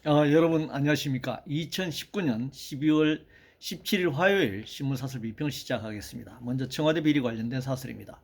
여러분 안녕하십니까. 2019년 12월 17일 화요일 신문사설 비평을 시작하겠습니다. 먼저 청와대 비리 관련된 사설입니다.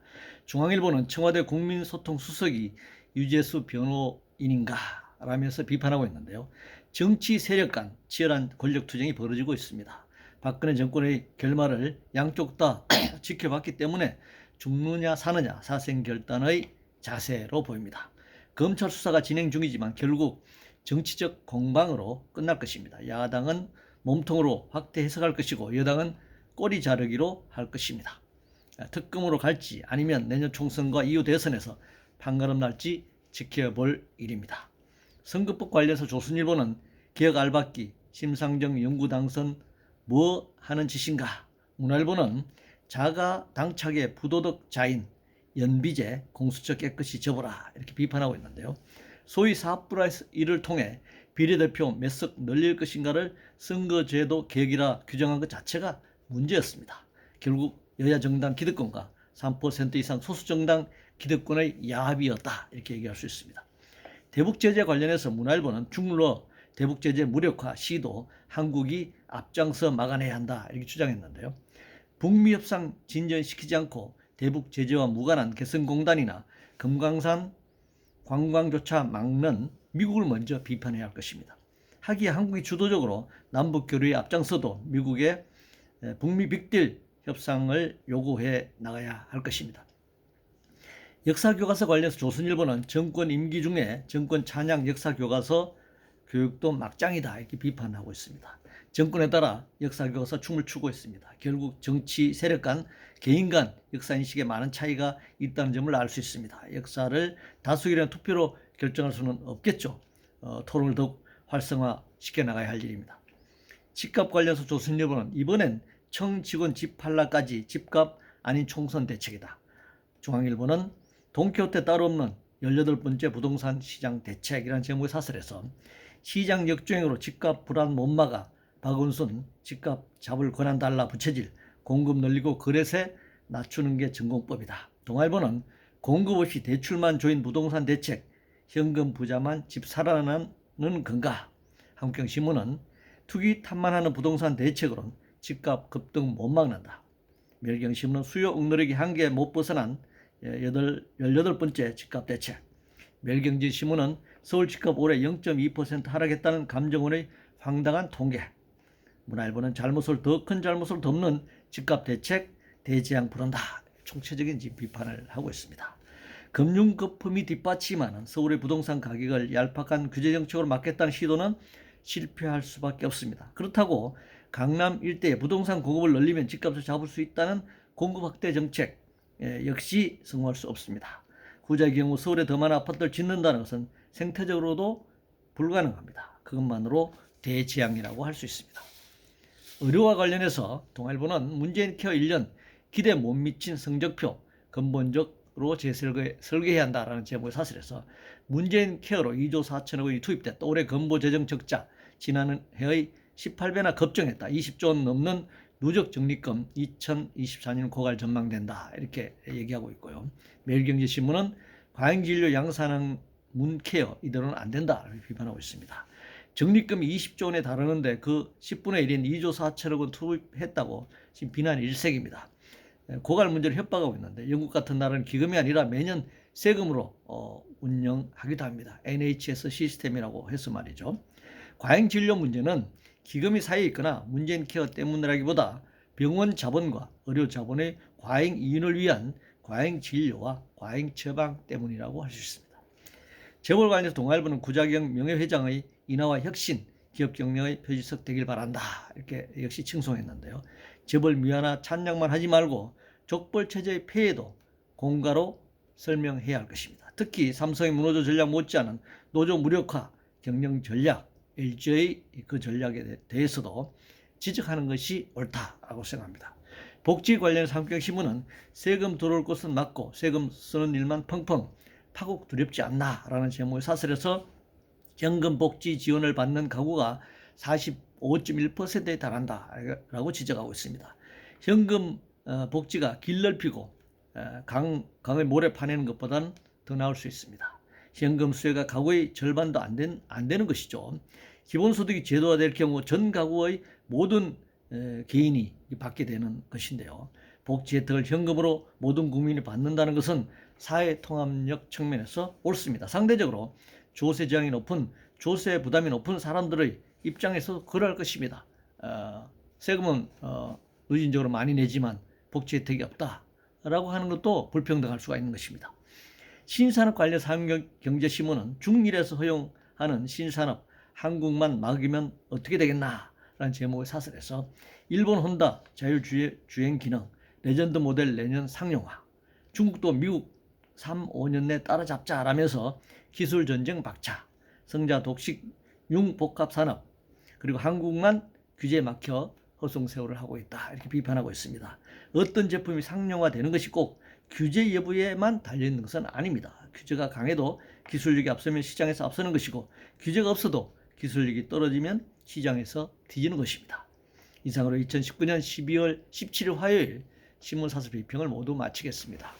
중앙일보는 청와대 국민소통수석이 유재수 변호인인가 라면서 비판하고 있는데요. 정치 세력 간 치열한 권력투쟁이 벌어지고 있습니다. 박근혜 정권의 결말을 양쪽 다 지켜봤기 때문에 죽느냐 사느냐 사생결단의 자세로 보입니다. 검찰 수사가 진행 중이지만 결국 정치적 공방으로 끝날 것입니다. 야당은 몸통으로 확대 해석할 것이고 여당은 꼬리 자르기로 할 것입니다. 특검으로 갈지 아니면 내년 총선과 이후 대선에서 판가름 날지 지켜볼 일입니다. 선거법 관련해서 조선일보는 개혁 알박기 심상정 영구 당선 뭐 하는 짓인가. 문화일보는 자가 당착의 부도덕 자인 연비제 공수처 깨끗이 접어라 이렇게 비판하고 있는데요. 소위 사업부라에서 이를 통해 비례대표 몇 석 늘릴 것인가를 선거제도 개혁이라 규정한 것 자체가 문제였습니다. 결국 여야 정당 기득권과 3% 이상 소수 정당 기득권의 야합이었다 이렇게 얘기할 수 있습니다. 대북 제재 관련해서 문화일보는 중러 대북 제재 무력화 시도 한국이 앞장서 막아내야 한다 이렇게 주장했는데요. 북미 협상 진전시키지 않고 대북 제재와 무관한 개성공단이나 금강산 관광조차 막는 미국을 먼저 비판해야 할 것입니다. 하기야 한국이 주도적으로 남북 교류에 앞장서도 미국의 북미 빅딜 협상을 요구해 나가야 할 것입니다. 역사교과서 관련해서 조선일보는 정권 임기 중에 정권 찬양 역사교과서 교육도 막장이다 이렇게 비판하고 있습니다. 정권에 따라 역사교과서 춤을 추고 있습니다. 결국 정치 세력 간 개인 간 역사인식에 많은 차이가 있다는 점을 알 수 있습니다. 역사를 다수결이나 투표로 결정할 수는 없겠죠. 토론을 더욱 활성화시켜 나가야 할 일입니다. 집값 관련해서 조선일보는 이번엔 청직원 집 팔라까지 집값 아닌 총선 대책이다. 중앙일보는 돈키호테 따로 없는 18번째 부동산 시장 대책이라는 제목의 사설에서 시장 역주행으로 집값 불안 못 막아 박원순 집값 잡을 권한 달라 부채질 공급 늘리고 거래세 낮추는 게 전공법이다. 동아일보는 공급 없이 대출만 조인 부동산 대책 현금 부자만 집 살아나는 건가. 한국경신문은 투기 탐만하는 부동산 대책으로는 집값 급등 못 막는다. 매일경신문은 수요 억누르기 한계 못 벗어난 18번째 집값 대책. 매일경제신문은 서울 집값 올해 0.2% 하락했다는 감정원의 황당한 통계. 문화일보는 더 큰 잘못을 덮는 집값 대책 대재앙 부른다. 총체적인 비판을 하고 있습니다. 금융 거품이 뒷받침하는 서울의 부동산 가격을 얄팍한 규제 정책으로 막겠다는 시도는 실패할 수밖에 없습니다. 그렇다고 강남 일대의 부동산 공급을 늘리면 집값을 잡을 수 있다는 공급 확대 정책 역시 성공할 수 없습니다. 후자의 경우 서울에 더 많은 아파트를 짓는다는 것은 생태적으로도 불가능합니다. 그것만으로 대재앙이라고 할 수 있습니다. 의료와 관련해서 동아일보는 문재인 케어 1년 기대 못 미친 성적표 근본적으로 재설계해야 한다라는 제목의 사설에서 문재인 케어로 2조 4천억 원이 투입됐다. 올해 근보 재정 적자 지난해의 18배나 급증했다. 20조 원 넘는 누적 적립금 2024년 고갈 전망된다. 이렇게 얘기하고 있고요. 매일경제신문은 과잉진료 양산형 문케어 이대로는 안 된다. 이렇게 비판하고 있습니다. 적립금이 20조 원에 달하는데 그 10분의 1인 2조 4천억 원 투입했다고 지금 비난이 일색입니다. 고갈 문제를 협박하고 있는데 영국 같은 나라는 기금이 아니라 매년 세금으로 운영하기도 합니다. NHS 시스템이라고 해서 말이죠. 과잉진료 문제는 기금이 사이에 있거나 문재인 케어 때문이라기보다 병원 자본과 의료 자본의 과잉 이윤을 위한 과잉 진료와 과잉 처방 때문이라고 할 수 있습니다. 재벌 관련해서 동아일보는 구자경 명예회장의 인하와 혁신, 기업 경영의 표지석 되길 바란다. 이렇게 역시 칭송했는데요. 재벌 미화나 찬양만 하지 말고 족벌 체제의 폐해도 공가로 설명해야 할 것입니다. 특히 삼성의 문호조 전략 못지않은 노조 무력화 경영 전략, LG의 그 전략에 대해서도 지적하는 것이 옳다라고 생각합니다. 복지 관련해서 한국경신문은 세금 들어올 것은 맞고 세금 쓰는 일만 펑펑 파국 두렵지 않나라는 제목의 사설에서 현금 복지 지원을 받는 가구가 45.1%에 달한다라고 지적하고 있습니다. 현금 복지가 길 넓히고 강의 모래 파내는 것보다는 더 나을 수 있습니다. 현금 수혜가 가구의 절반도 안 되는 것이죠. 기본소득이 제도화될 경우 전 가구의 모든 개인이 받게 되는 것인데요. 복지 혜택을 현금으로 모든 국민이 받는다는 것은 사회 통합력 측면에서 옳습니다. 상대적으로 조세 지향이 높은 조세 부담이 높은 사람들의 입장에서 그럴 것입니다. 세금은 의진적으로 많이 내지만 복지 혜택이 없다라고 하는 것도 불평등할 수가 있는 것입니다. 신산업 관련 산업경제신문은 중일에서 허용하는 신산업 한국만 막으면 어떻게 되겠나라는 제목의 사설에서 일본 혼다 자율주행 기능 레전드 모델 내년 상용화, 중국도 미국 3, 5년 내 따라잡자라면서 기술 전쟁 박차, 성자 독식 융복합 산업, 그리고 한국만 규제 막혀 허송세월을 하고 있다, 이렇게 비판하고 있습니다. 어떤 제품이 상용화되는 것이 꼭 규제 여부에만 달려있는 것은 아닙니다. 규제가 강해도 기술력이 앞서면 시장에서 앞서는 것이고, 규제가 없어도 기술력이 떨어지면 시장에서 뒤지는 것입니다. 이상으로 2019년 12월 17일 화요일 신문사설 비평을 모두 마치겠습니다.